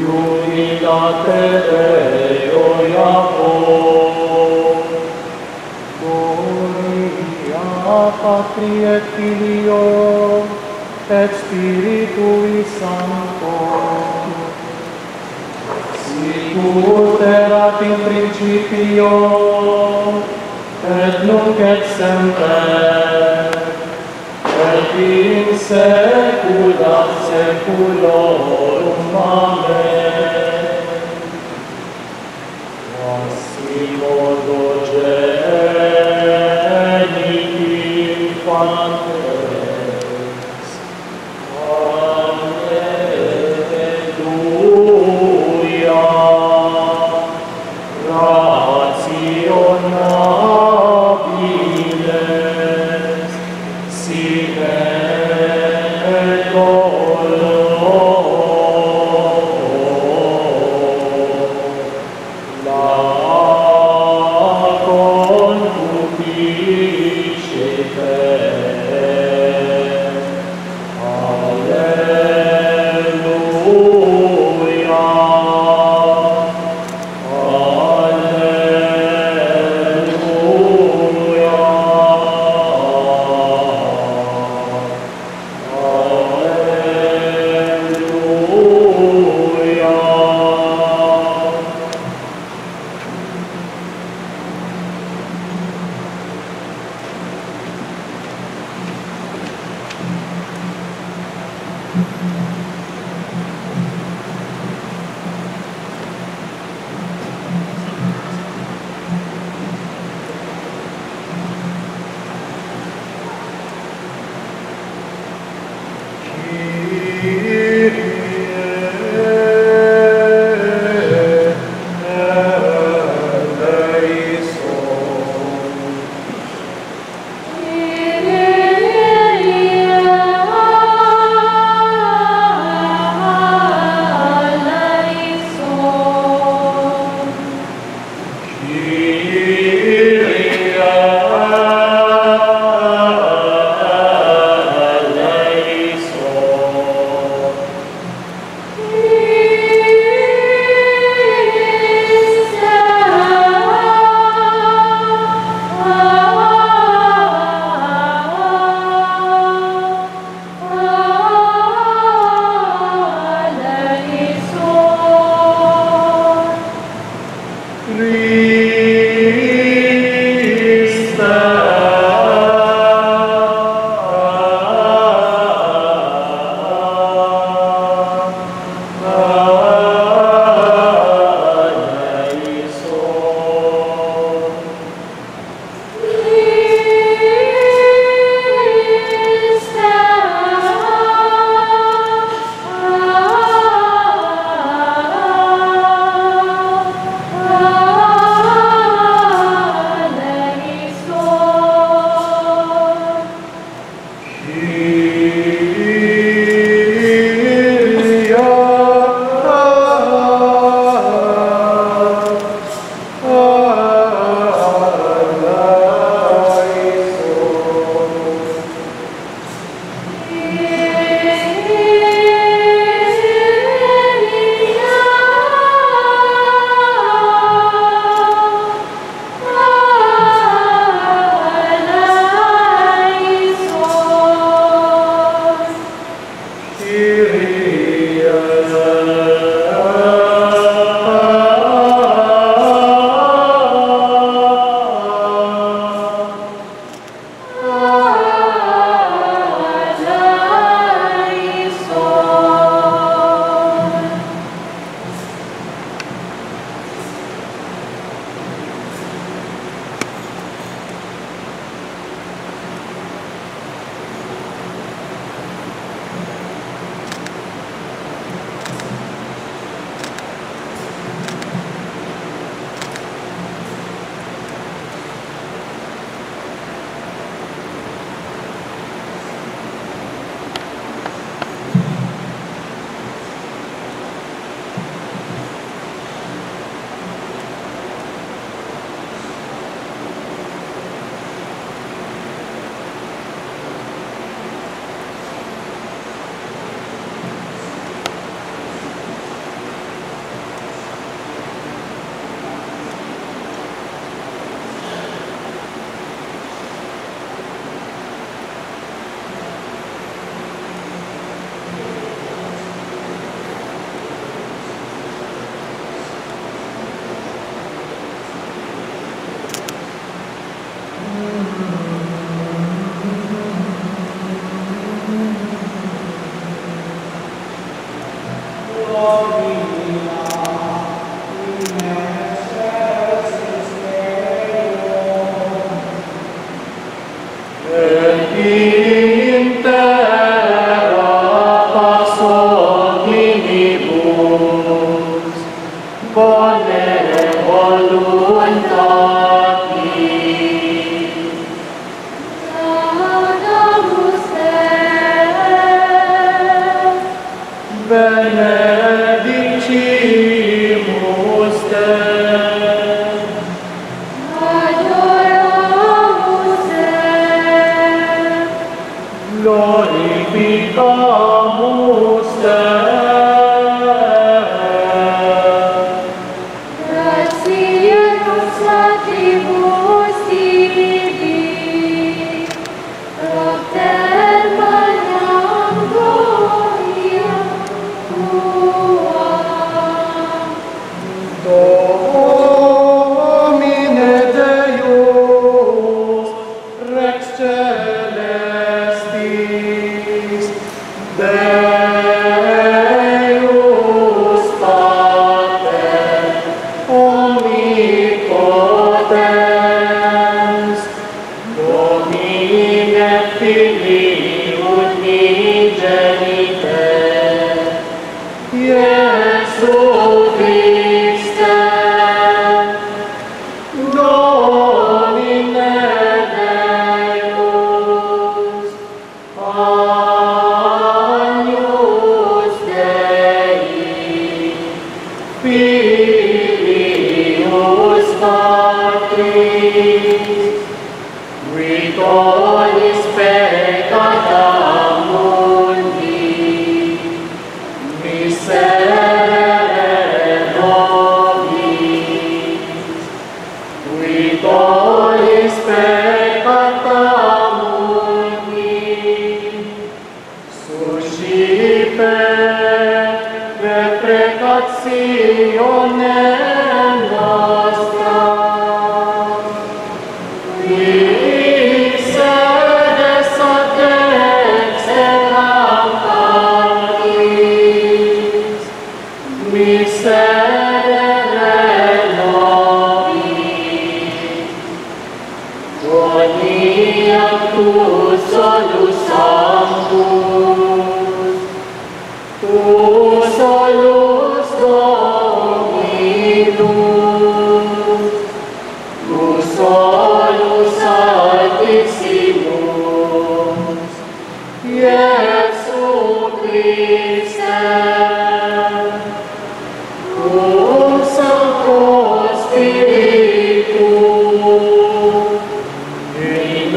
unitate Deo Iacov, Gloria Patri et Filio, et Spiritui Sancto, sicut erat in principio, et nunc et semper, et in saecula saeculorum. Amen. Quasimodo geniti infantes, alleluia, rationabiles, sine et dolor,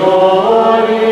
Gloria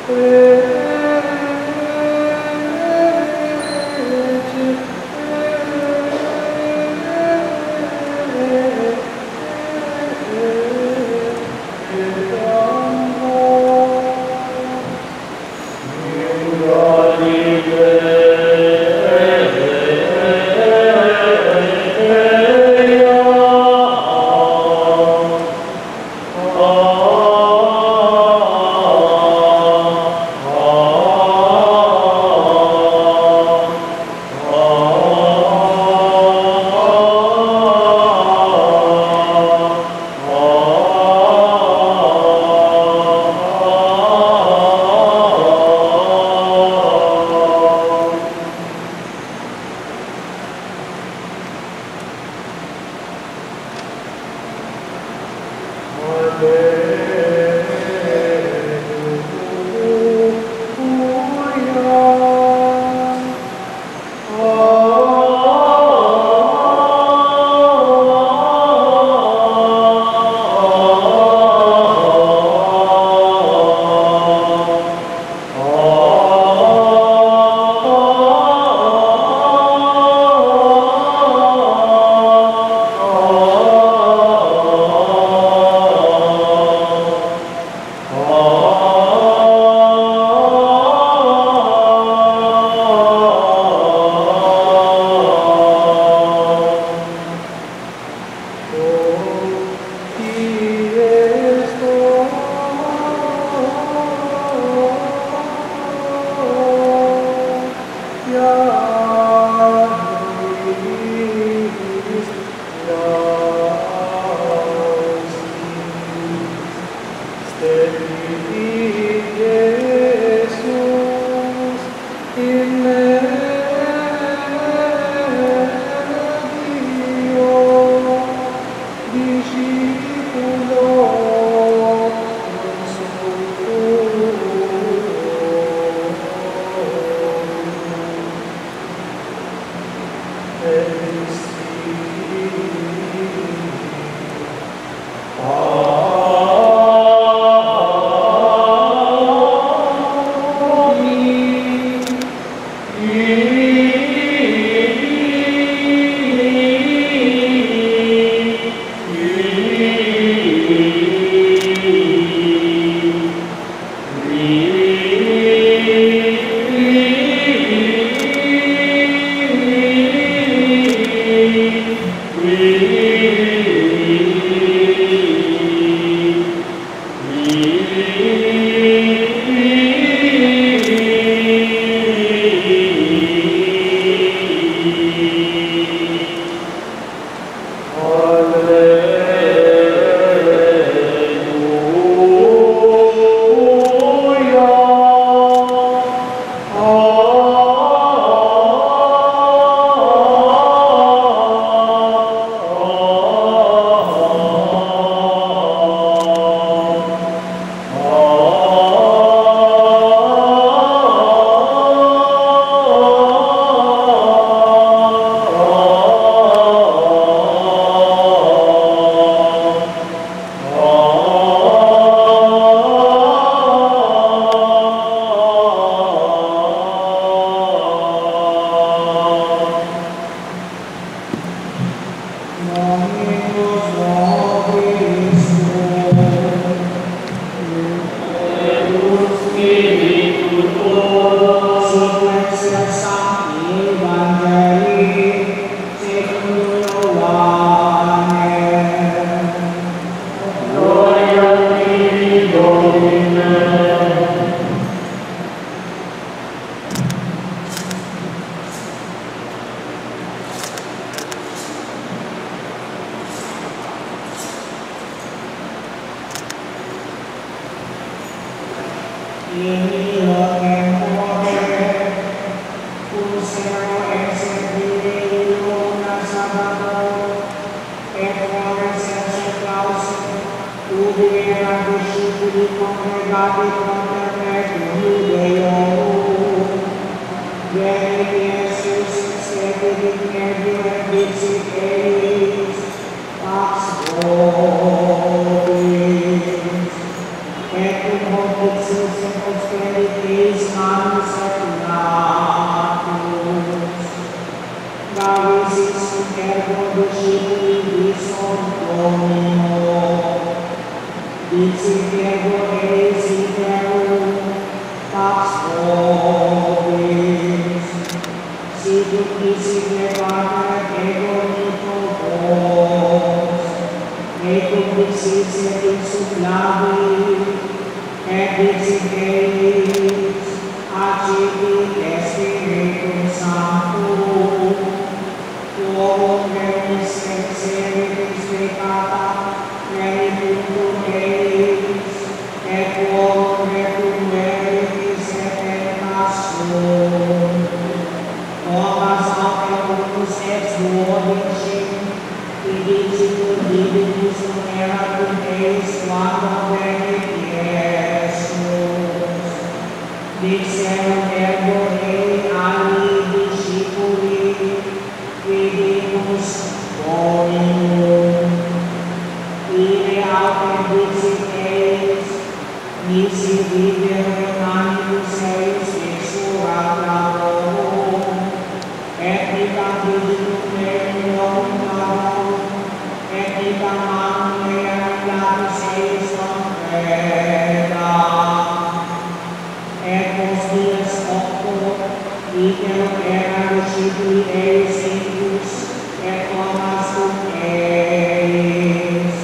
Thank you. days comes at last. Gawis superbo discipuli vison Domino. Dicipego eisiterum pax vobis. Sicut dicipe pater ego nito vos. Ecum dixit in sublavi, et dixiteis, acipit Spiritum Sanctum, quorum venis exercitis peccata, verificum eis, et quorum retumeritis eternas sum. Thomas Aquinas ex duodecim, Idicitur divinis numeratum eis quando venit Iesus. Dixerum ergo ei ali discipuli, vidimus Dominum. Ille autem dixit eis, nisi vivere animus eis exsuratarum, et itam viditum meritum carum, et itam manum meatus eis concreta. Et post dies octo, iterum eram discipuli eis inclus, et Thomas cum eis.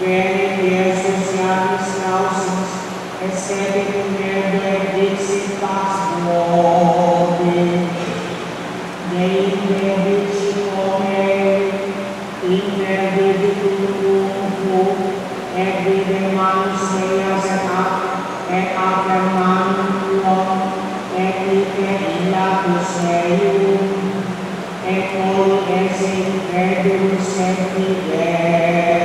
Venit Iesus Iacus clausus, et sedetum verbo et dixit pax vobis. Deinde dixit omei, inter viditum et vide manus meas et apem manum tuum, et iter illatus meum, et oli esse incredulus et fidelis.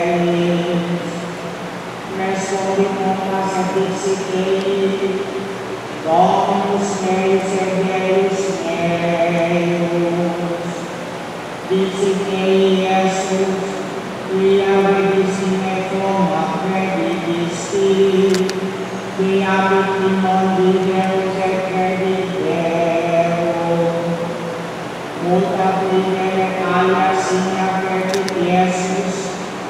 Respondit Thomas et dixit ei, Dominus meus et Deus meus. Dixit ei Iesus, quia vidis in me Thoma credidisti, qui habit in mundi Deus et credit Deum. Multa primere alia signa credit Iesus,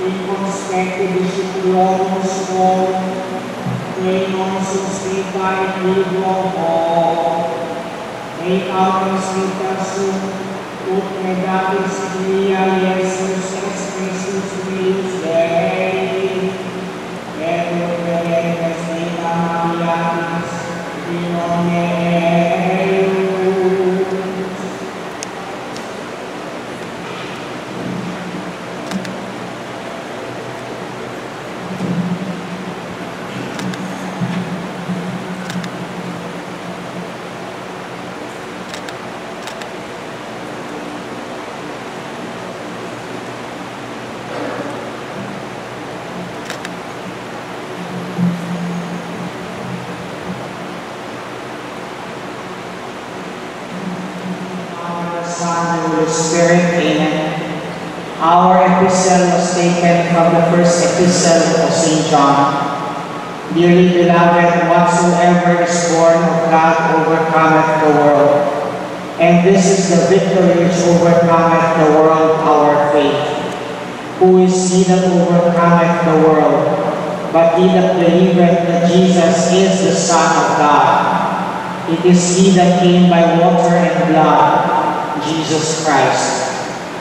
in conspectu discipulorum suum, quae non suscita in libro mor. Et autem scripta sum, ut negatis quia Iesus ex Christus Filius Dei, et ut credetis vita Mariatis, in nomine eius. Spirit, amen. Our epistle was taken from the first epistle of St. John. Dearly beloved, whatsoever is born of God overcometh the world. And this is the victory which overcometh the world, our faith. Who is he that overcometh the world? But he that believeth that Jesus is the Son of God. It is he that came by water and blood, Jesus Christ,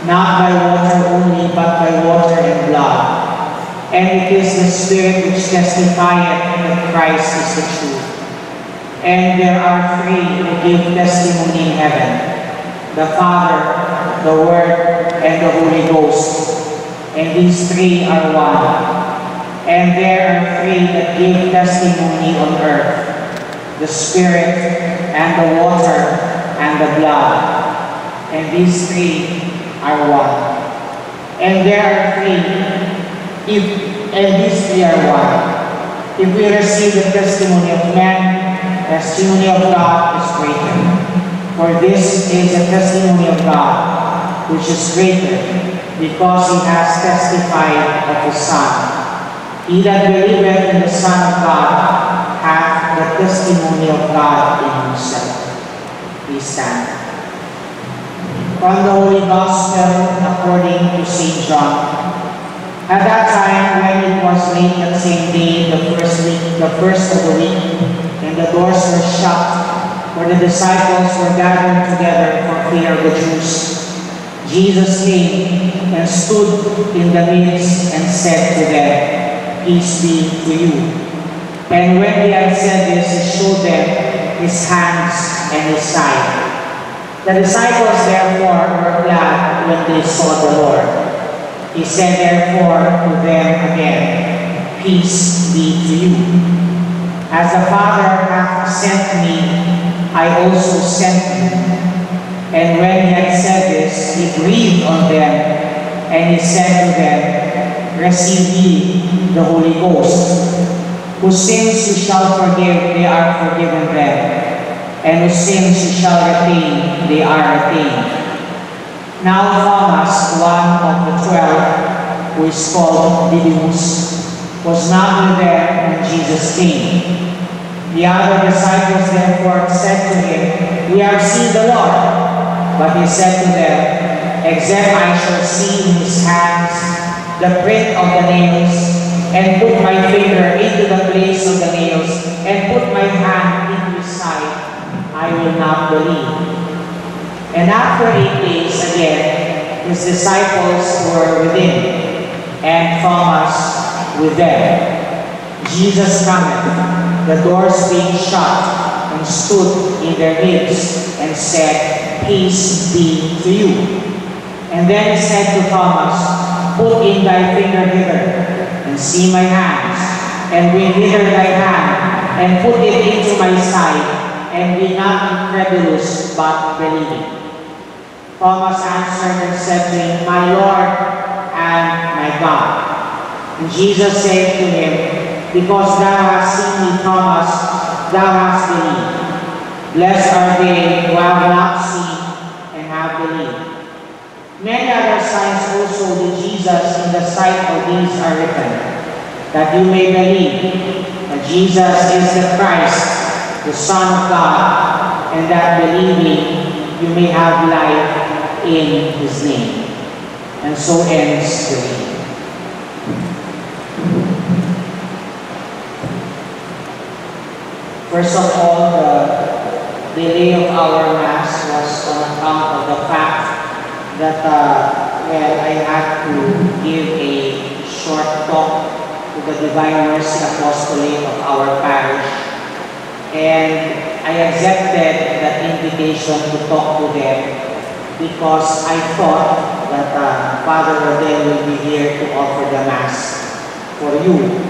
not by water only, but by water and blood. And it is the Spirit which testifieth that Christ is the truth. And there are three who give testimony in heaven, the Father, the Word, and the Holy Ghost. And these three are one. And there are three that give testimony on earth, the Spirit, and the water, and the blood. And these three are one. And there are three, and these three are one. If we receive the testimony of men, the testimony of God is greater. For this is the testimony of God, which is greater, because he has testified of the Son. He that believeth in the Son of God hath the testimony of God in himself. Please stand. From the Holy Gospel according to St. John. At that time, when it was late that same day, the first of the week, and the doors were shut, where the disciples were gathered together for fear of the Jews, Jesus came and stood in the midst and said to them, "Peace be to you." And when he had said this, he showed them his hands and his side. The disciples therefore were glad when they saw the Lord. He said therefore to them again, "Peace be to you. As the Father hath sent me, I also sent you." And when he had said this, he breathed on them, and he said to them, "Receive ye the Holy Ghost. Whose sins you shall forgive, they are forgiven them. And whose sins you shall retain, they are retained." Now Thomas, one of the 12, who is called Didymus, was not with them when Jesus came. The other disciples therefore said to him, "We have seen the Lord." But he said to them, "Except I shall see in his hands the print of the nails, and put my finger into the place of the nails, and put my hand into his side, I will not believe." And after 8 days again, his disciples were within, and Thomas with them. Jesus cometh, the doors being shut, and stood in their midst, and said, "Peace be to you." And then he said to Thomas, "Put in thy finger hither, and see my hands, and bring hither thy hand, and put it into my side, and be not incredulous, but believing." Thomas answered and said to him, "My Lord and my God." And Jesus said to him, "Because thou hast seen me, Thomas, thou hast believed. Blessed are they who have not seen and have believed." Many other signs also did Jesus in the sight of these are written, that you may believe that Jesus is the Christ, the Son of God, and that believing you may have life in his name. And so ends the reading. First of all, the delay of our Mass was on account of the fact that I had to give a short talk to the Divine Mercy Apostolate of our parish, and I accepted that invitation to talk to them because I thought that Father Rodel will be here to offer the Mass for you.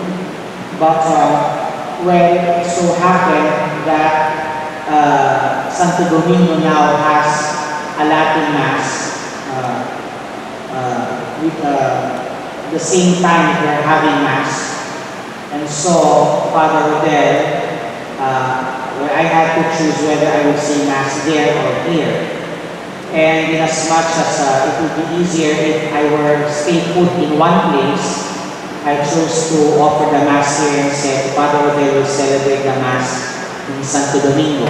But well, it so happened that Santo Domingo now has a Latin Mass with the same time we're having Mass. And so Father Rodel, I had to choose whether I would say Mass there or here. And in as much as it would be easier if I were stay put in one place, I chose to offer the Mass here and said Father Rodel will celebrate the Mass in Santo Domingo.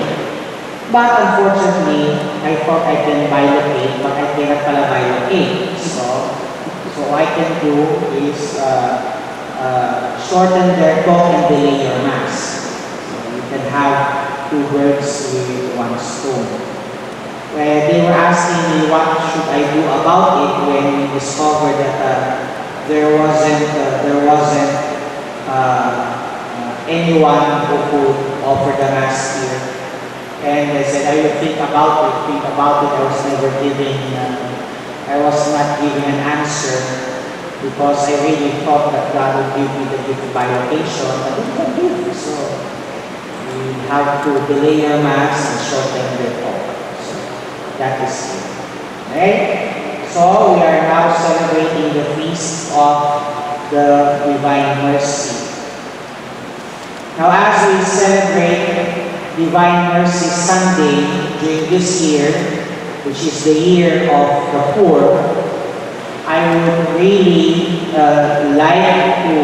But unfortunately, I thought I can bilocate, but I cannot pala bilocate. So I can do is shorten their talk and delay your Mass. So you can have two birds with one stone. Where they were asking me what should I do about it when we discovered that there wasn't anyone who could offer the Mass here. And I said I would think about it. I was never giving. I was not giving an answer because I really thought that God would give me the gift of bilocation, but He can give. So we have to delay your Mass and shorten the talk. So that is it. Okay? So we are now celebrating the feast of the Divine Mercy. Now as we celebrate Divine Mercy Sunday during this year, which is the year of the poor, I would really like to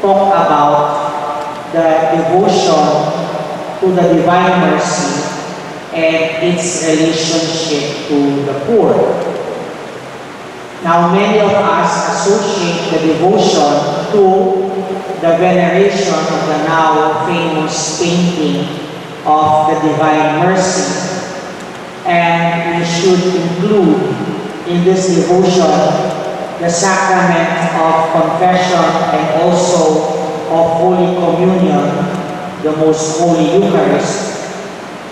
talk about the devotion to the Divine Mercy and its relationship to the poor. Now, many of us associate the devotion to the veneration of the now famous painting of the Divine Mercy. And we should include in this devotion the sacrament of confession and also of Holy Communion, the most Holy Eucharist.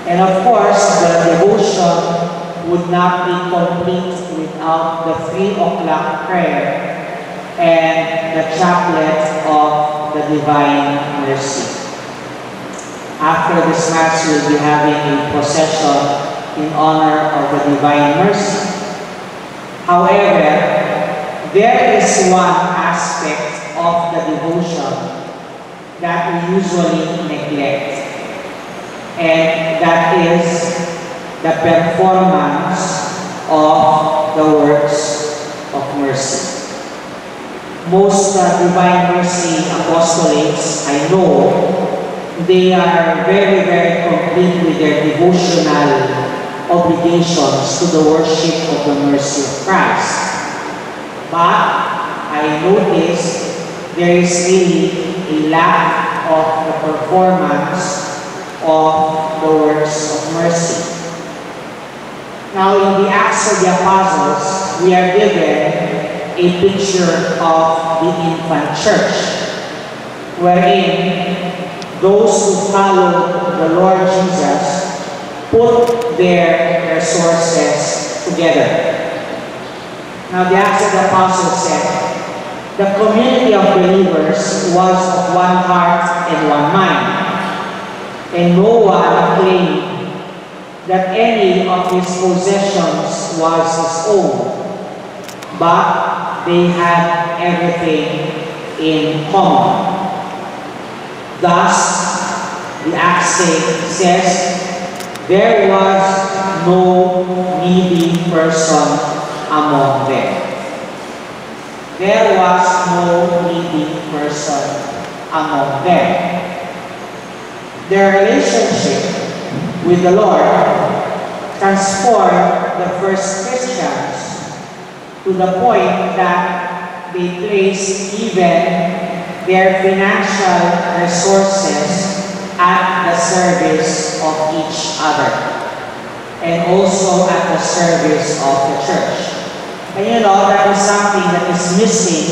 And of course, the devotion would not be complete without the 3 o'clock prayer and the chaplet of the Divine Mercy. After this Mass, we'll be having a procession in honor of the Divine Mercy. However, there is one aspect of the devotion that we usually neglect, and that is the performance of the works of mercy. Most Divine Mercy apostolates I know, they are very, very complete with their devotional obligations to the worship of the mercy of Christ. But I notice there is really a lack of the performance of the works of mercy. Now, in the Acts of the Apostles, we are given a picture of the infant church, wherein those who followed the Lord Jesus put their resources together. Now, the Acts of the Apostles said, the community of believers was of one heart and one mind, and no one claimed that any of his possessions was his own, but they had everything in common. Thus, the Acts says, there was no needy person among them. There was no needy person among them. Their relationship with the Lord transformed the first Christians to the point that they placed even their financial resources at the service of each other and also at the service of the church. And you know, that is something that is missing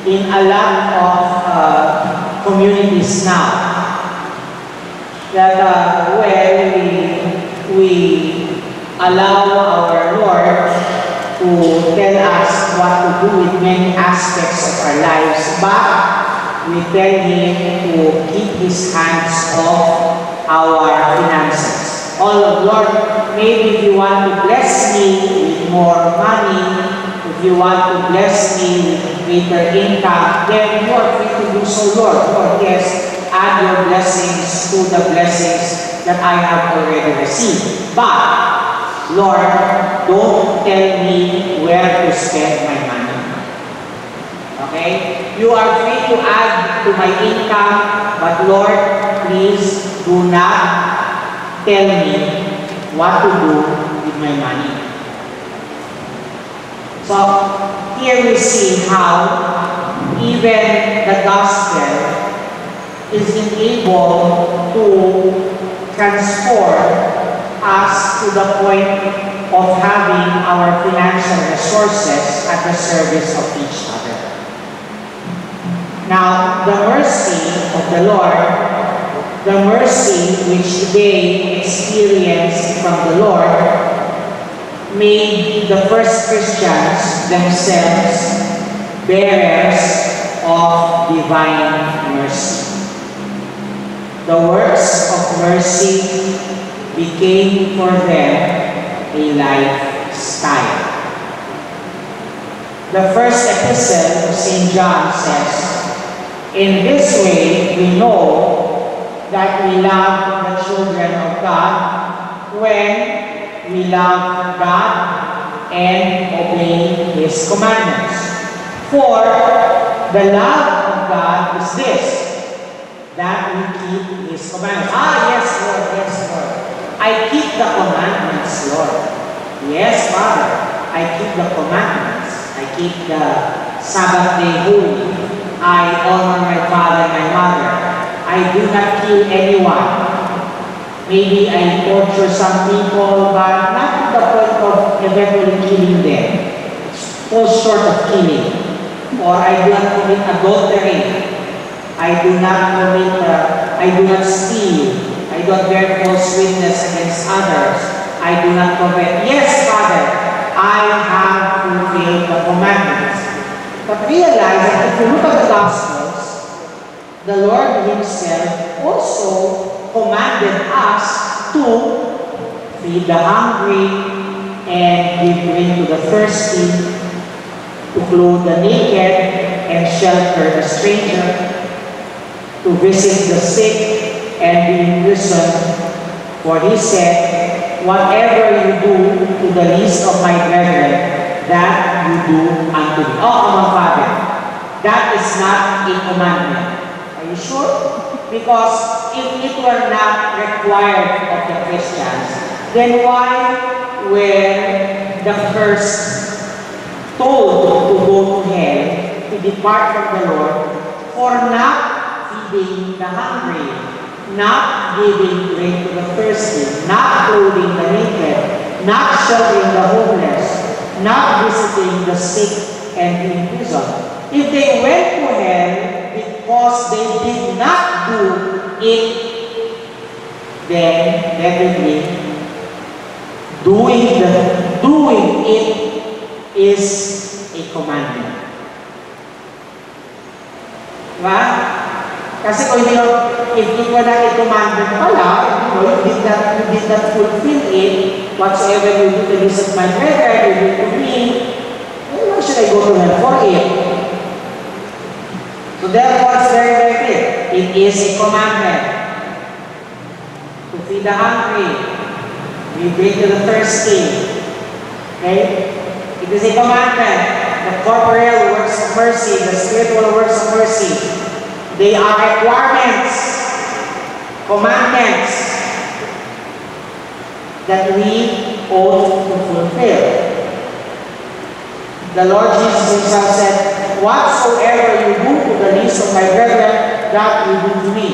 in a lot of communities now. That when we allow our Lord to tell us what to do with many aspects of our lives, but we tell Him to keep His hands off our finances. Oh Lord, maybe if you want to bless me with more money, if you want to bless me with greater income, then you are free to do so, Lord. Lord, yes, add your blessings to the blessings that I have already received. But, Lord, don't tell me where to spend my money. Okay? You are free to add to my income, but Lord, please do not tell me what to do with my money. So, here we see how even the gospel is unable to transform us to the point of having our financial resources at the service of each other. Now, the mercy of the Lord, the mercy which they experienced from the Lord, made the first Christians themselves bearers of divine mercy. The works of mercy became for them a lifestyle. The first epistle of St. John says, in this way we know that we love the children of God when we love God and obey His commandments. For the love of God is this, that we keep His commandments. Yes, Lord, yes, Lord. I keep the commandments, Lord. Yes, Father, I keep the commandments. I keep the Sabbath day holy. I honor my father and my mother. I do not kill anyone. Maybe I torture some people, but not to the point of eventually killing them. It's all short of killing. Or I do not commit adultery. I do not steal. I don't bear false witness against others. I do not covet. Yes, Father, I have fulfilled the commandments. But realize that if you look at the Gospels, the Lord Himself also commanded us to feed the hungry and give drink to the thirsty, to clothe the naked and shelter the stranger, to visit the sick and the imprisoned. For He said, whatever you do to the least of my brethren, that you do unto me. Oh, come on, Father. That is not a commandment. Are you sure? Because if it were not required of the Christians, then why were the first told to go to hell, to depart from the Lord, for not feeding the hungry, not giving drink to the thirsty, not clothing the naked, not sheltering the homeless, not visiting the sick and the imprisoned? If they went to hell because they did not do it, then definitely doing it is a commandment. Right? Kasi kung if it were not a commandment pala, you did not fulfill it, whatsoever you do to this of my brethren, you do to me, then why should I go to hell for it? So therefore, it's very, very clear. It is a commandment to feed the hungry, we bring to the thirsty. Okay? It is a commandment. The corporeal works of mercy, the spiritual works of mercy, they are requirements, commandments that we ought to fulfill. The Lord Jesus Himself said, whatsoever you do to the least of my brethren, that you do to me.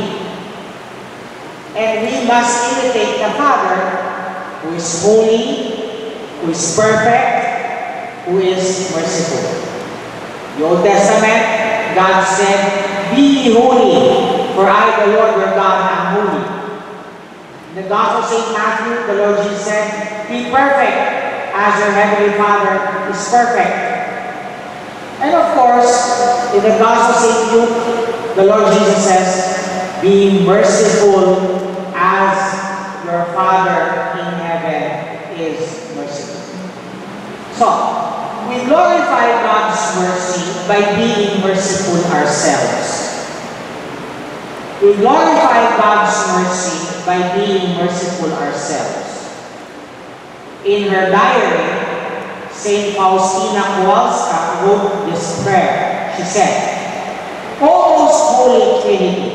And we must imitate the Father, who is holy, who is perfect, who is merciful. The Old Testament, God said, be ye holy, for I, the Lord your God, am holy. In the Gospel of St. Matthew, the Lord Jesus said, be perfect, as your heavenly Father is perfect. And of course, in the Gospel of St. Luke, the Lord Jesus says, be merciful as your Father in heaven is merciful. So, we glorify God's mercy by being merciful ourselves. We glorify God's mercy by being merciful ourselves. In her diary, St. Faustina Kowalska wrote this prayer. She said, O most holy Trinity,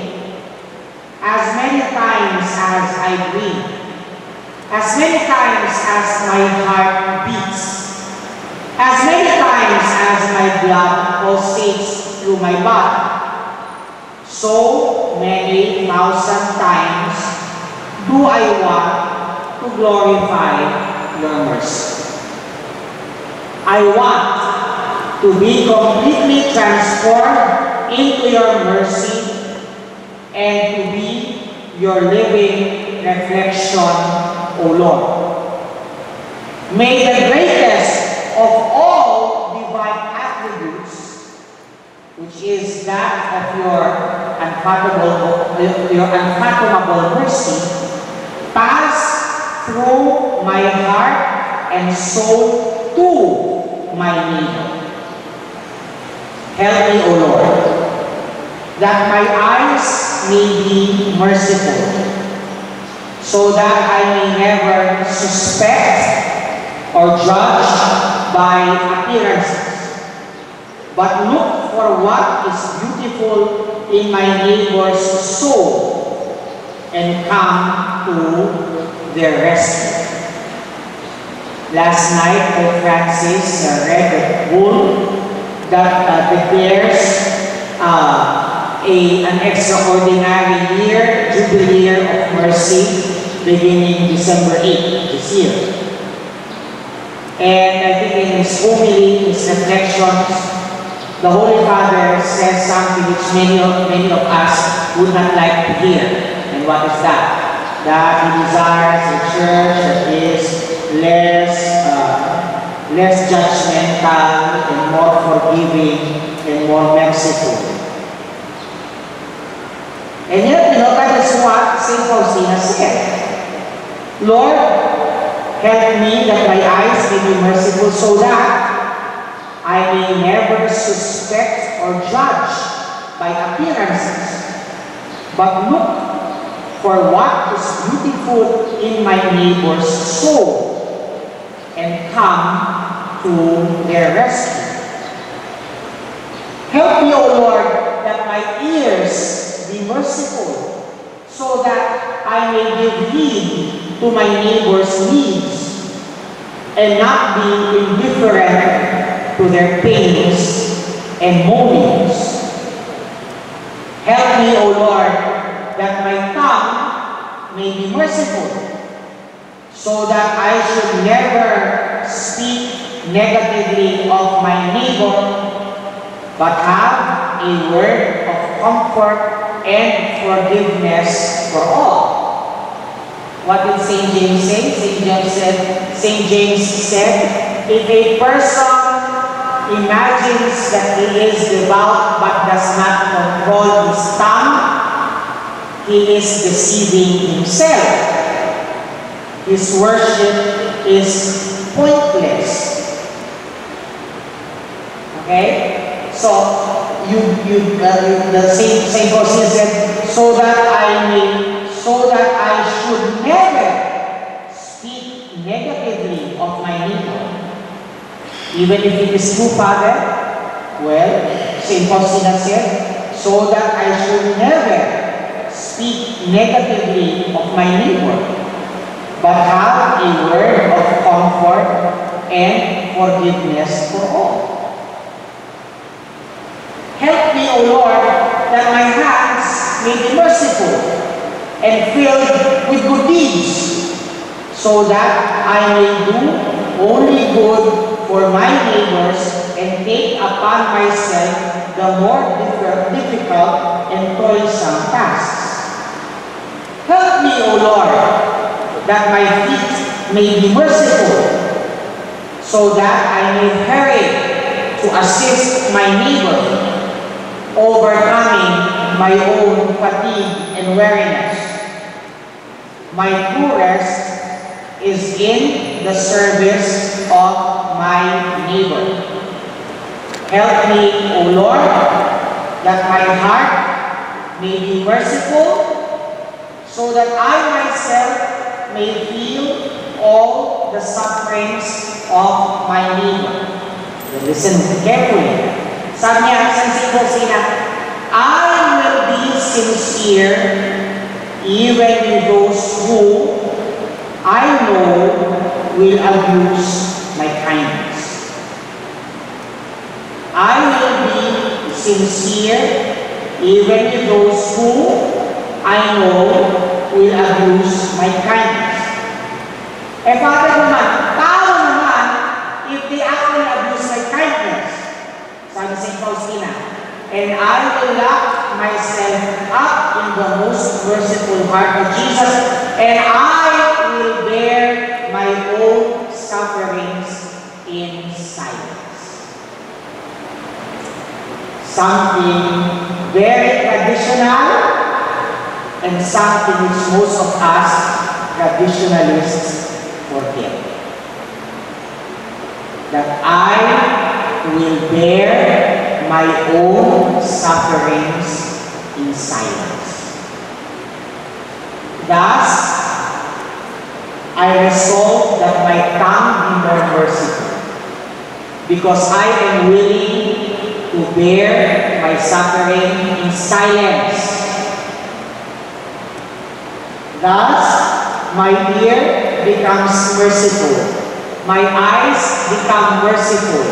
as many times as I breathe, as many times as my heart beats, as many times as my blood pulsates through my body, so many thousand times do I want to glorify your mercy. I want to be completely transformed into your mercy and to be your living reflection, O Lord. May the greatest of all divine attributes, which is that of your unfathomable mercy, pass through my heart and soul to my neighbor. Help me, O Lord, that my eyes may be merciful, so that I may never suspect or judge by appearances, but look for what is beautiful in my neighbor's soul and come to their rescue. Last night, Pope Francis read a bull that declares an extraordinary year, Jubilee Year of Mercy, beginning December 8 this year. And I think in his homily, his reflections, the Holy Father says something which many of us would not like to hear. And what is that? That he desires a church that is less judgmental and more forgiving and more merciful. And yet, that is what St. Faustina said. Lord, help me that my eyes may be merciful so that I may never suspect or judge by appearances, but look for what is beautiful in my neighbor's soul and come to their rescue. Help me, O Lord, that my ears be merciful, so that I may give heed to my neighbor's needs and not be indifferent to their pains and moanings. Help me, O Lord, that my tongue may be merciful, so that I should never speak negatively of my neighbor, but have a word of comfort and forgiveness for all. What did St. James say? St. James said, if a person imagines that he is devout but does not control his tongue, he is deceiving himself. His worship is pointless. Okay? So, the Saint Faustina said, so that I should never speak negatively of my neighbor. Even if it is true, Father, well, Saint Faustina said, so that I should never speak negatively of my neighbor, but have a word of comfort and forgiveness for all. Help me, O Lord, that my hands may be merciful and filled with good deeds, so that I may do only good for my neighbors and take upon myself the more difficult and toilsome tasks. Help me, O Lord, that my feet may be merciful, so that I may hurry to assist my neighbor, overcoming my own fatigue and weariness. My true rest is in the service of my neighbor. Help me, O Lord, that my heart may be merciful, so that I myself may feel all the sufferings of my neighbor. Listen carefully. Sabi niya sa St. Faustina, I will be sincere even with those who I know will abuse my kindness. I will be sincere even with those who I know will abuse my kindness. Eh, Father naman, tao naman if they actually abuse my kindness. Sabi St. Faustina, and I will lock myself up in the most merciful heart of Jesus, and I will bear my own sufferings in silence. Something very traditional and something which most of us traditionalists forget. That I will bear my own sufferings in silence. Thus, I resolve that my tongue be more merciful, because I am willing to to bear my suffering in silence. Thus, my ear becomes merciful. My eyes become merciful.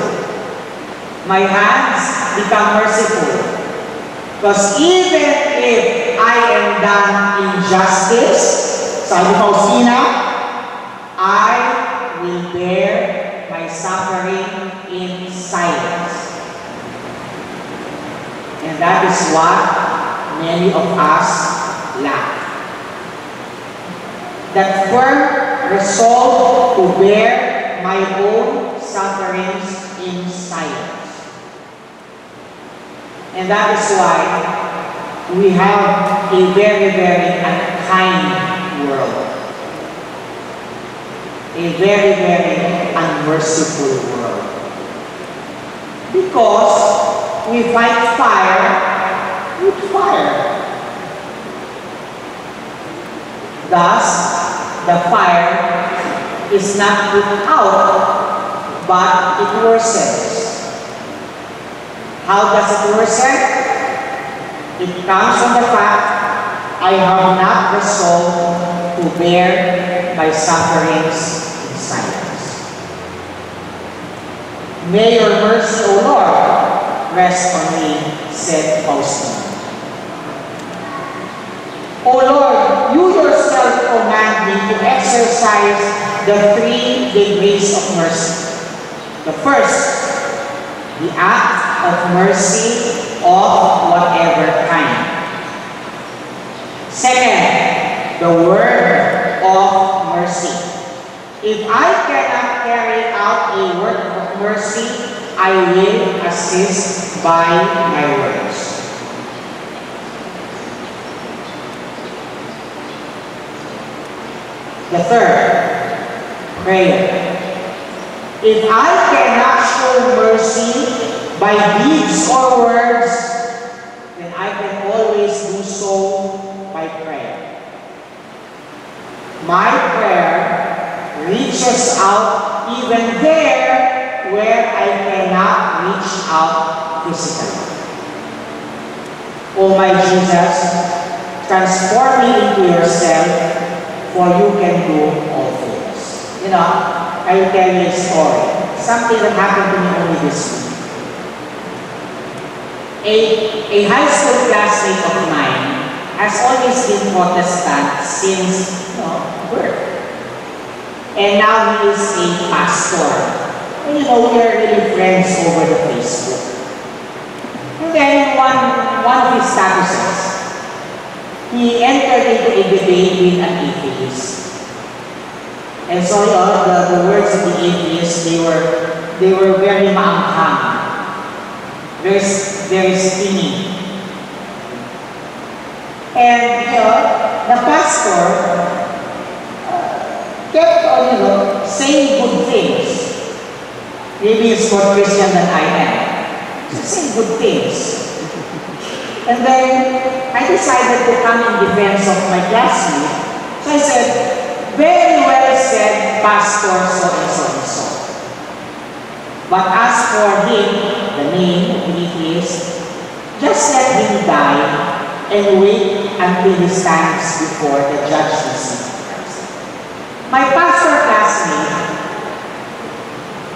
My hands become merciful. Because even if I am done injustice, sa Faustina, I will bear my suffering in silence. And that is what many of us lack. That firm resolve to bear my own sufferings in silence. And that is why we have a very, very unkind world. A very, very unmerciful world. Because we fight fire with fire. Thus, the fire is not put out, but it worsens. How does it worsen? It comes from the fact I have not resolved to bear my sufferings in silence. May your mercy, O Lord, rest on me, said Faustina. O Lord, you yourself command me to exercise the 3 degrees of mercy. The first, the act of mercy of whatever kind. Second, the word of mercy. If I cannot carry out a work of mercy, I will assist by my words. The third, prayer. If I cannot show mercy by deeds or words, then I can always do so by prayer. My prayer reaches out even there where I cannot reach out physically. O my Jesus, transform me into yourself, for you can do all things. You know, I will tell you a story. Something that happened to me only this week. A high school classmate of mine has always been Protestant since birth. And now he is a pastor. And we are really friends over the Facebook. And then one of his statuses, he entered into a debate with an atheist. And so the words of the atheist, they were very maanghang. Very stingy. And the pastor kept on saying good things. Maybe he's more Christian than I am. Just saying good things. And then I decided to come in defense of my classmate. So I said, very well said, Pastor so and so. But as for him, the name of the atheist, just let him die and wait until he stands before the judgment seat of Christ. My pastor classmate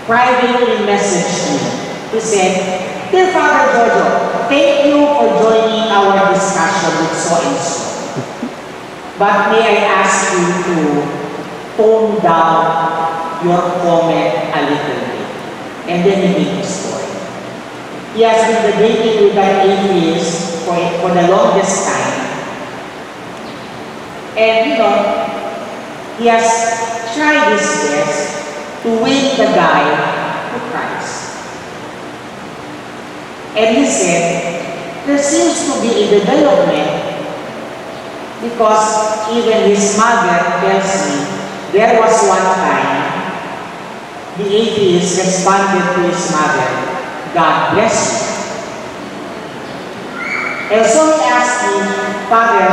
privately messaged me. He said, Dear Father Jojo, thank you for joining our discussion with so-and-so. But may I ask you to tone down your comment a little bit. And then he made a story. He has been debating with that atheist for the longest time. And he has tried his best to win the guy to Christ. And he said, there seems to be a development because even his mother tells me there was one time the atheist responded to his mother, God bless you. And so he asked me, Father,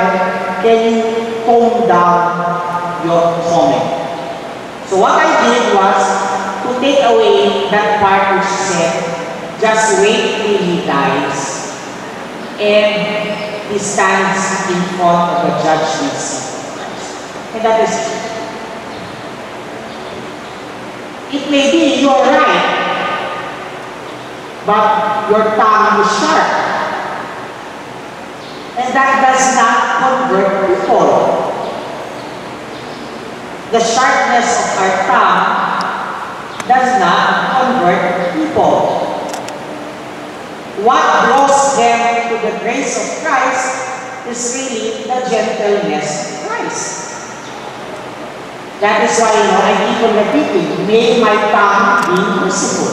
can you tone down your comment? So what I did was to take away that part which said, just wait till he dies and he stands in front of the judgment seat of Christ. And that is it. It may be you're right, but your tongue is sharp. And that does not convert people. The sharpness of our tongue does not convert people. What draws them to the grace of Christ is really the gentleness of Christ. That is why, I keep on repeating, may my tongue be merciful.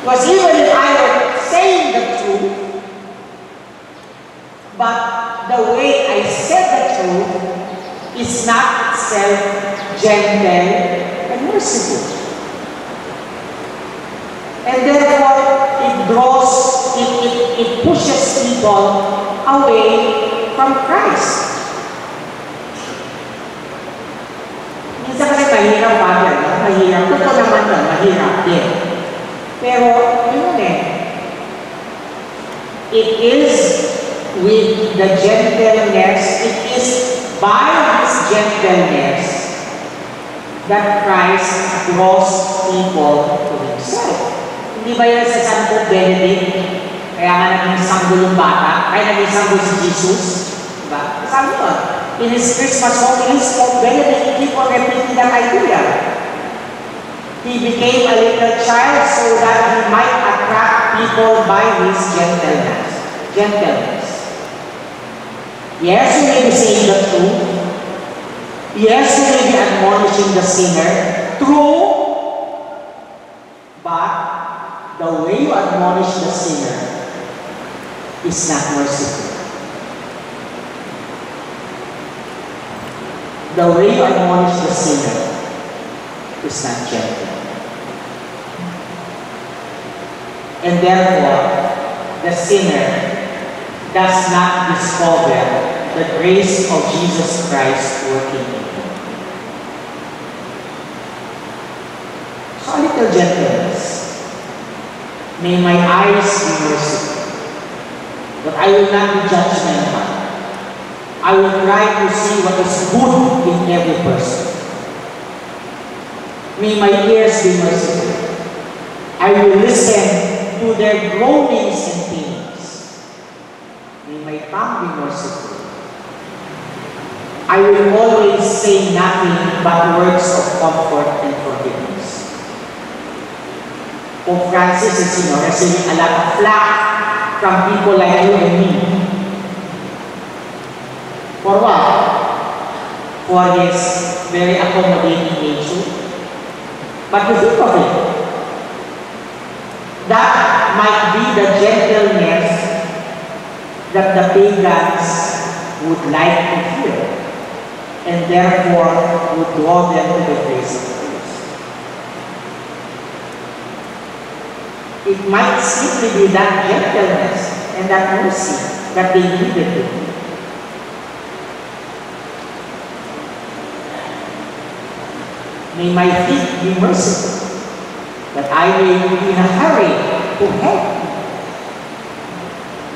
Because even if I were saying the truth, but the way I said the truth is not itself gentle and merciful. And therefore, it pushes people away from Christ. Minsan kasi mahirap Father, mahirap. Totoo naman yun, mahirap din. Pero, yun it is with the gentleness, it is by His gentleness that Christ draws people to Himself. Hindi ba yan sa San Pope Benedict? Kaya nga naging sanggol yung bata, kaya naging sanggol si Jesus. Diba? Sabi yun, in his Christmas homilies, Pope Benedict keep on repeating that idea. He became a little child so that he might attract people by his gentleness. Yes, you may be saying the truth. Yes, you may be admonishing the sinner. True. But the way you admonish the sinner is not merciful. The way you admonish the sinner is not gentle. And therefore, the sinner does not discover the grace of Jesus Christ working in him. So a little gentleness. May my eyes be merciful, but I will not be judgmental. I will try to see what is good in every person. May my ears be merciful. I will listen to their groanings and pains. May my tongue be merciful. I will always say nothing but words of comfort and forgiveness. Pope Francis is, receiving a lot of flack from people like you and me. For what? For his very accommodating nature. But you think of it. That might be the gentleness that the pagans would like to hear, and therefore would draw them to the grace of Christ. It might simply be that gentleness and that mercy that they needed to do. May my feet be merciful, that I may be in a hurry to help.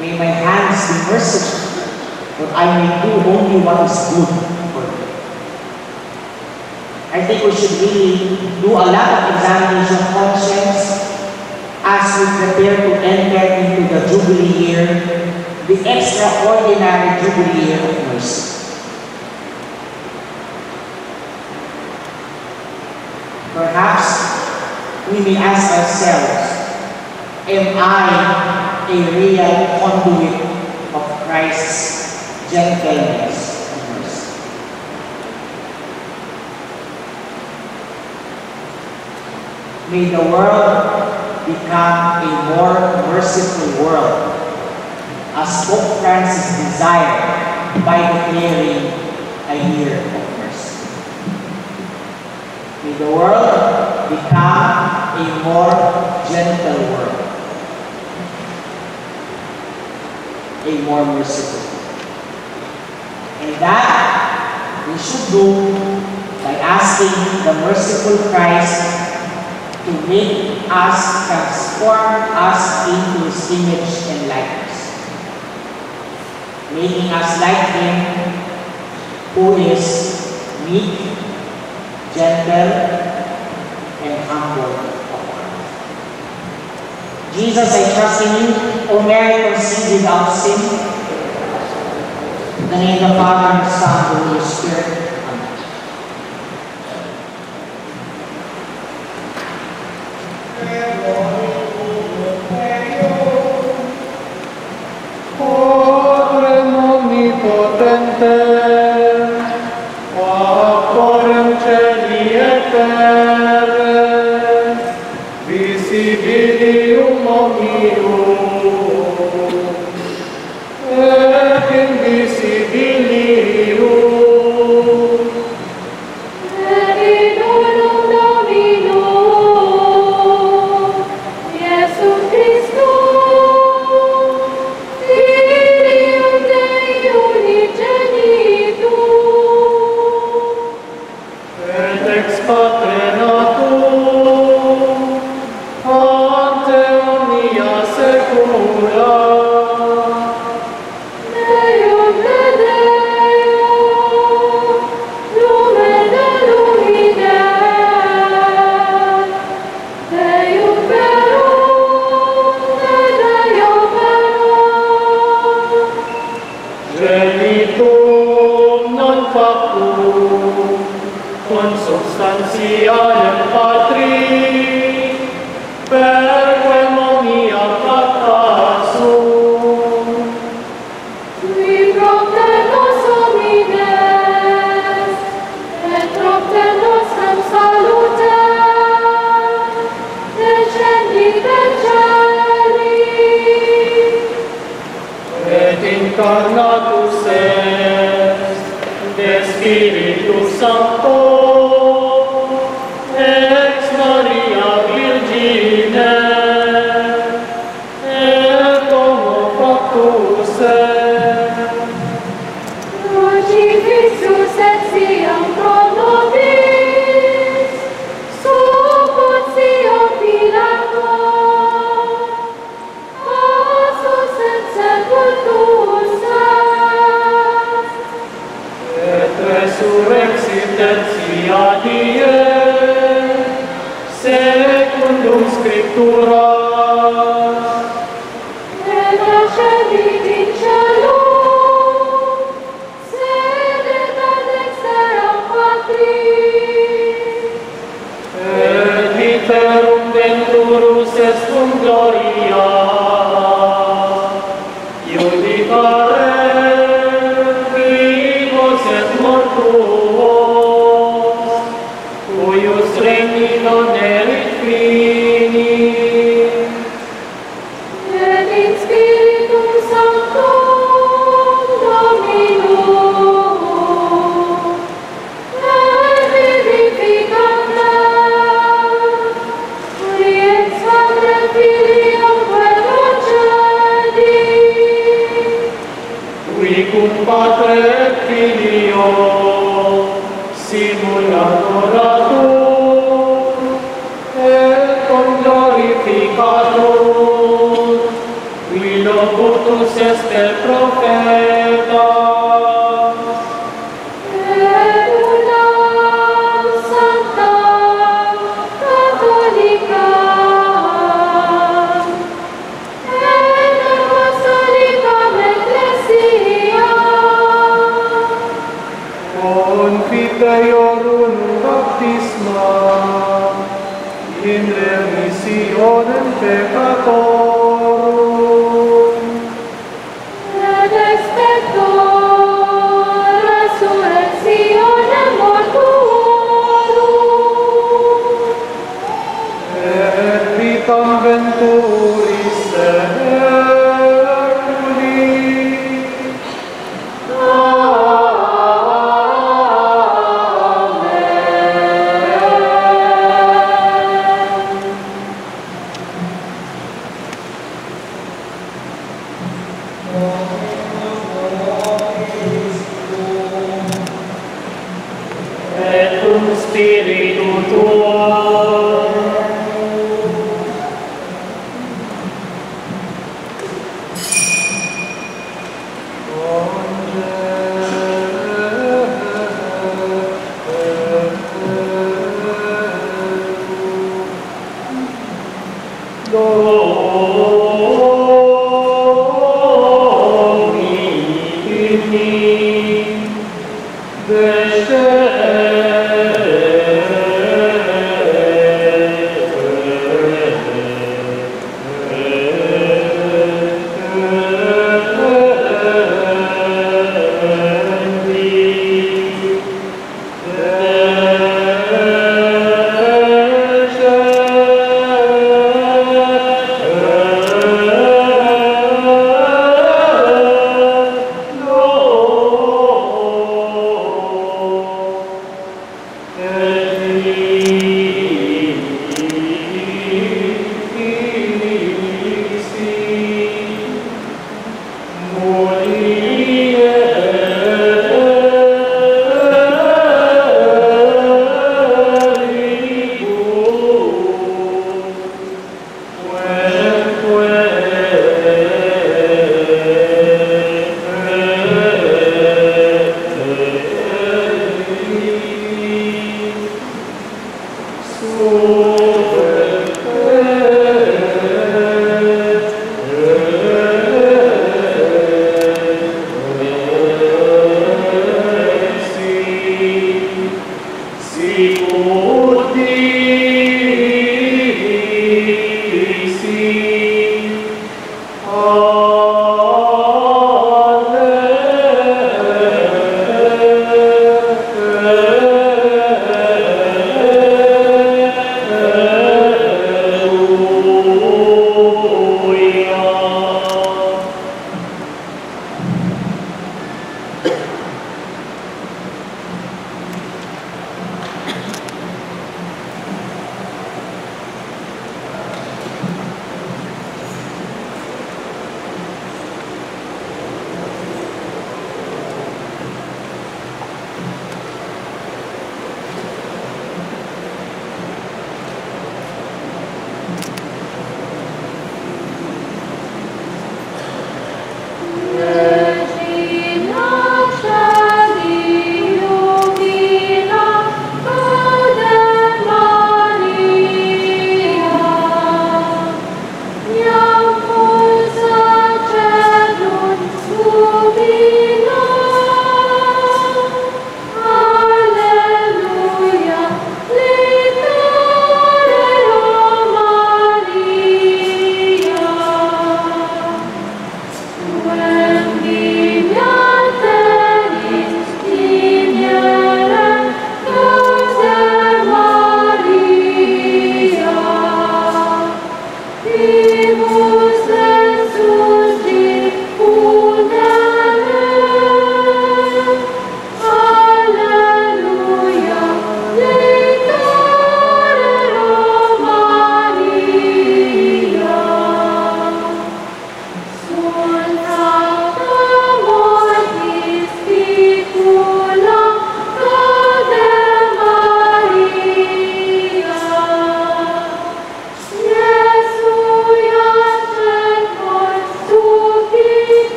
May my hands be merciful, that I may do only what is good for you. I think we should really do a lot of examination of conscience as we prepare to enter into the Jubilee year, the extraordinary Jubilee year of mercy. Perhaps we may ask ourselves, am I a real conduit of Christ's gentleness and mercy? May the world become a more merciful world, as Pope Francis desired by declaring a year of mercy. May the world become a more gentle world, a more merciful world. And that we should do by asking the merciful Christ to make us, transform us into His image and likeness, making us like Him who is meek, gentle, and humble of heart. Jesus, I trust in you. O Mary, conceived without sin. In the name of the Father, and the Son, and the Holy Spirit. Orem omnipotente, Autorem Celi et terre, visibilium omnium, et invisibilium, Meritorium Dominum, Iesum Christum, Filium Dei unigenitum, et ex Patre natum, ante omnia secula, Deum de Deum, lumen de lumines, Deum verum de Deum verum, genitum non factum, consubstantialem Patri, perquem omnia pacta sum, Qui propter nos homines, et propter nostrum salutem, descendit in celis, et incarnatus est de Spiritus Sancto, ex Maria Virgine, et homo factus est, crucifixus etiam pro nobis, sub Pontio Pilato, passus et sepultus est, et resurrexit tertia die, secundum Scripturas, et ascendit in caelum, sedet ad dexteram Patris, et literum venturus est cum gloria, judicare vivos et mortuos, cuius regni non erit fini, et in Spiritum Sanctum Dominum, et vivificantem, qui ex Patrem Filium procedit, qui cum Patre et Filio simul adoratur, et cum glorificatur, qui locutus est per profetas, et unam sanctam catholicam, et apostolicam ecclesiam, confiteiorum baptisma, in remissionem peccatorum, et experientem Espiritu Tuhan.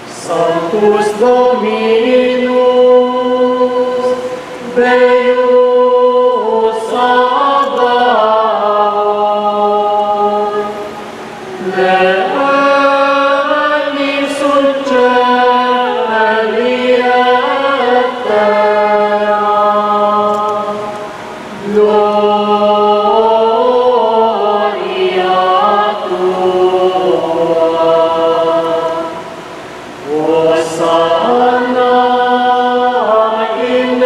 Sanctus Dominus, Deus Sabaoth, Leanis Uccelli et terra, Gloria Tua. Hosanna in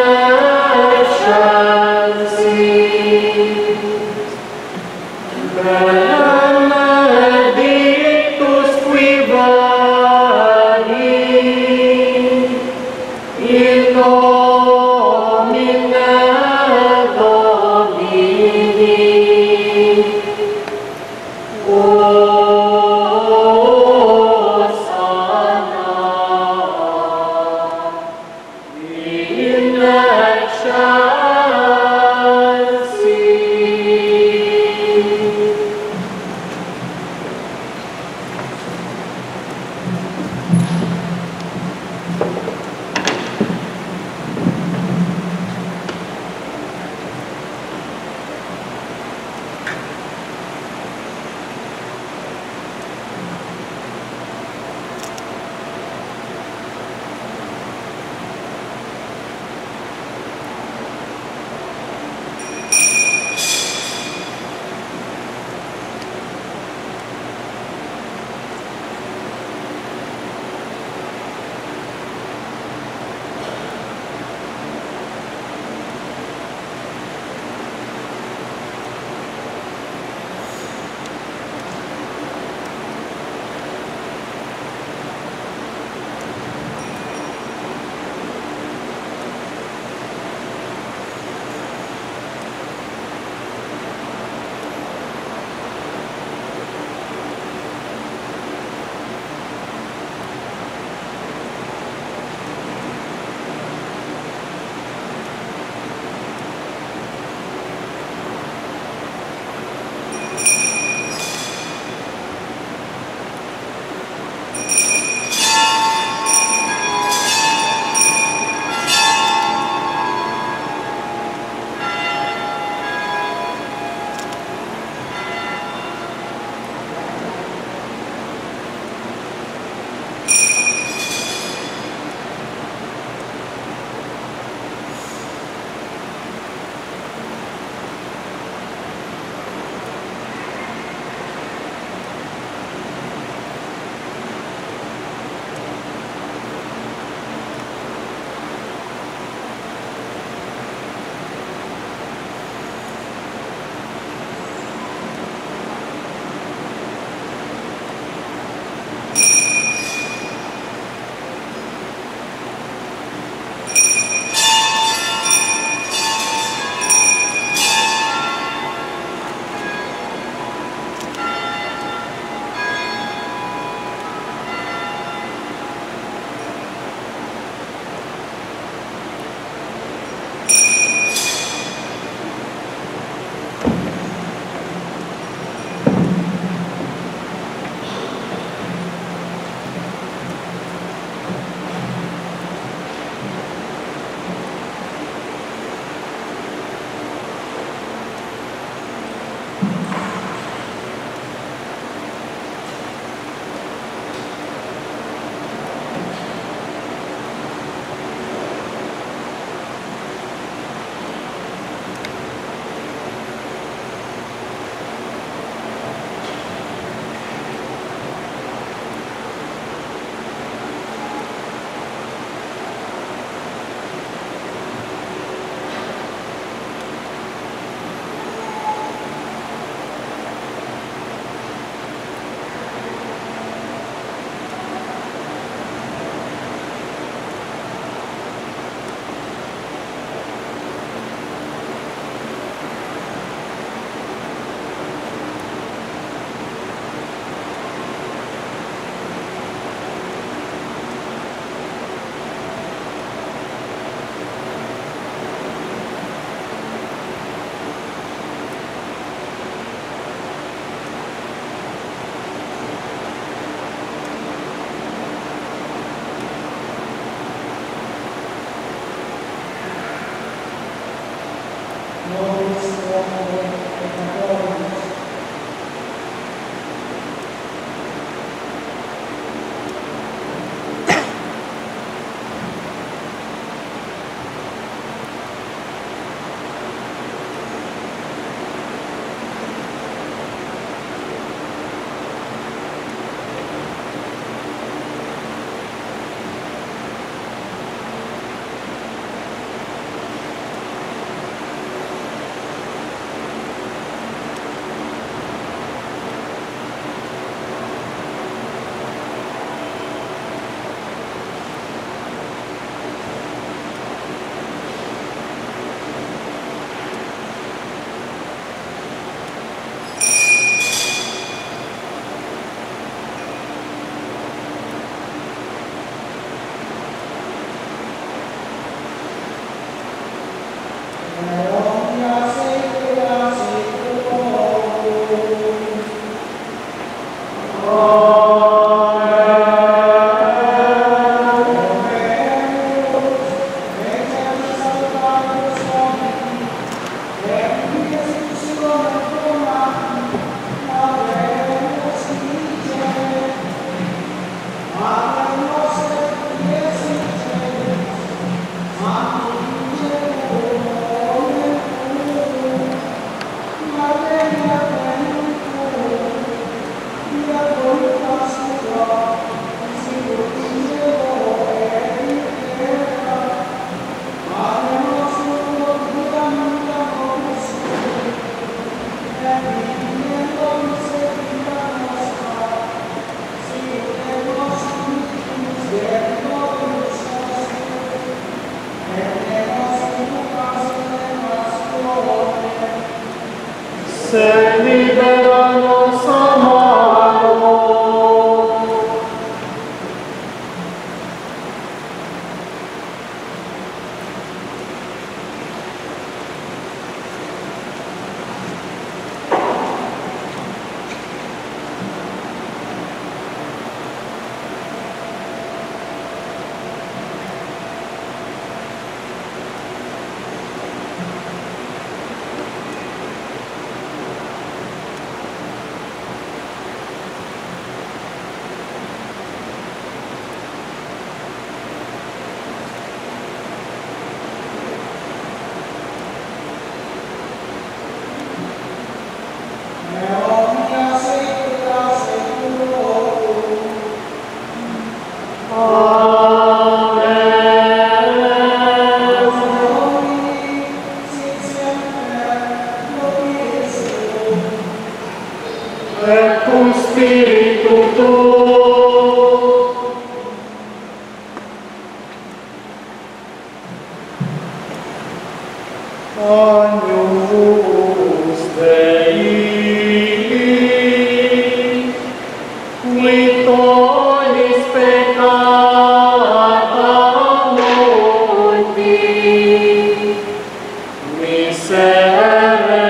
excelsis, benedictus qui veni, in nomine Domini. In excelsis. Se liberanos amados. Et cum spiritu tuo. Agnus Dei, qui tollis peccata mundi, miserere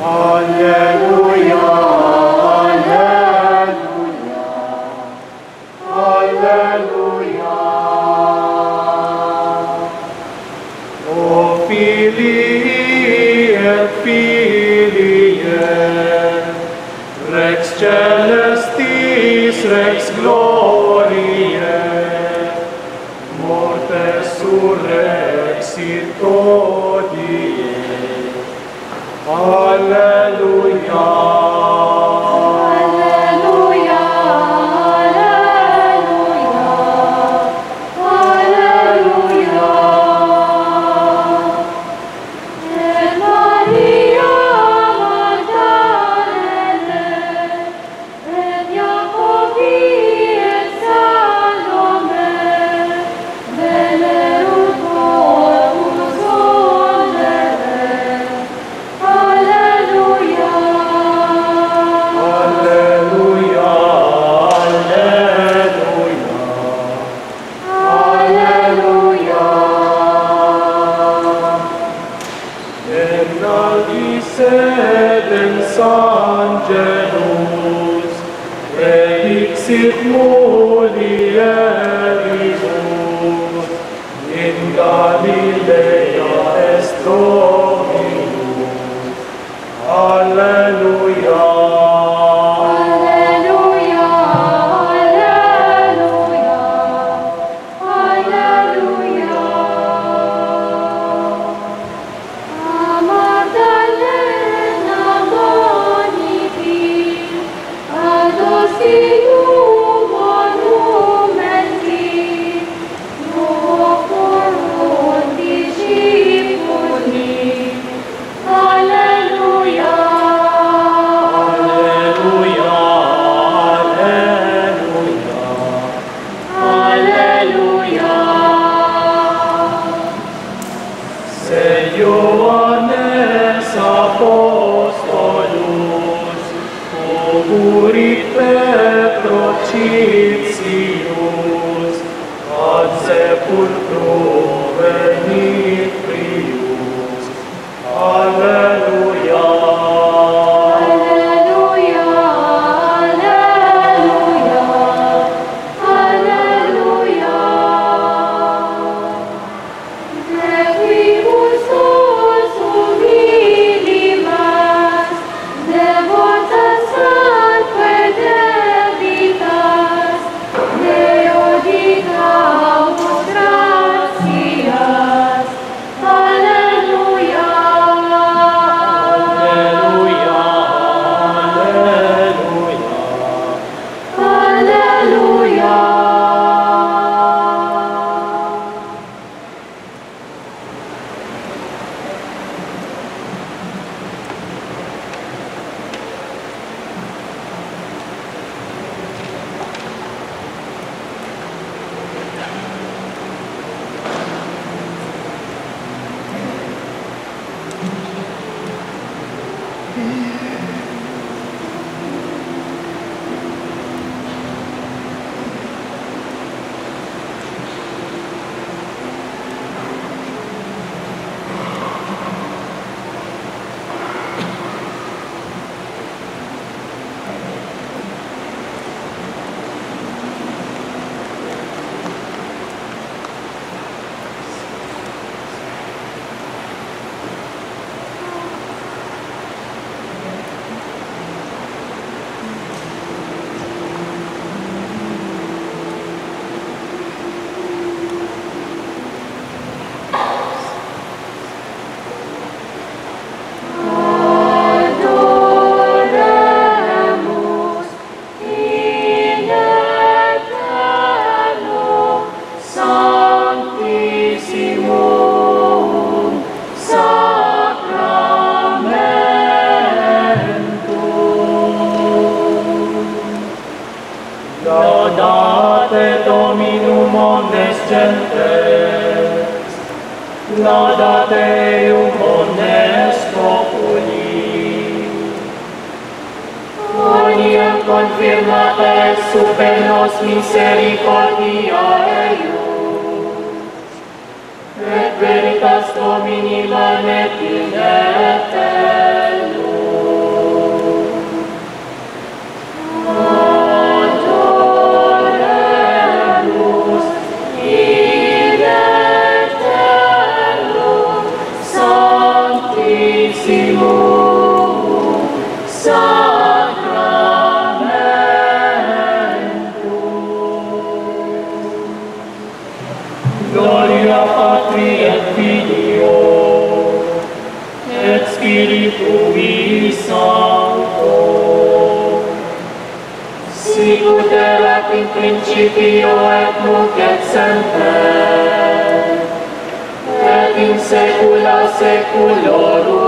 Alleluia, alleluia, alleluia. O Filii et Filiae, Rex Celestis, Rex Gloriae, mortes surrexit hodie. Alleluia. Alleluia, alleluia, alleluia. Et Maria Magdalene, et Jacobi et Salome, venerunt corpus honere. Alleluia. Alleluia, alleluia. Enaldicedens angelus, predixit mulieribus, in Galilea est Dominus. Alleluia. Alleluia, alleluia, alleluia. A Magdalena bonifit, ad ostium monumenti, locorum discipuli. Alleluia. Alleluia, alleluia. Alleluia. Se Ioannes Apostolus oburit Petro Citius, ad sepulcrum venit prius. Alleluia. Alleluia. Alleluia. Alleluia. Dequimus nos humilimas, devotas atque debitas, Deo dicamus gratias. Alleluia. Alleluia, alleluia. Alleluia. Adoremus in aeternum sanctissimum sacramentum. Laudate Dominum omnes gentes, laudate eum omnes populi. Quoniam confirmata est super nos misericordia eius, et veritas Domini manet in aeternum. Sanctissimum Sacramentum. Gloria Patri et Filio et Spiritui Sancto. Sicut erat in principio et nunc et semper, et in saecula saeculorum.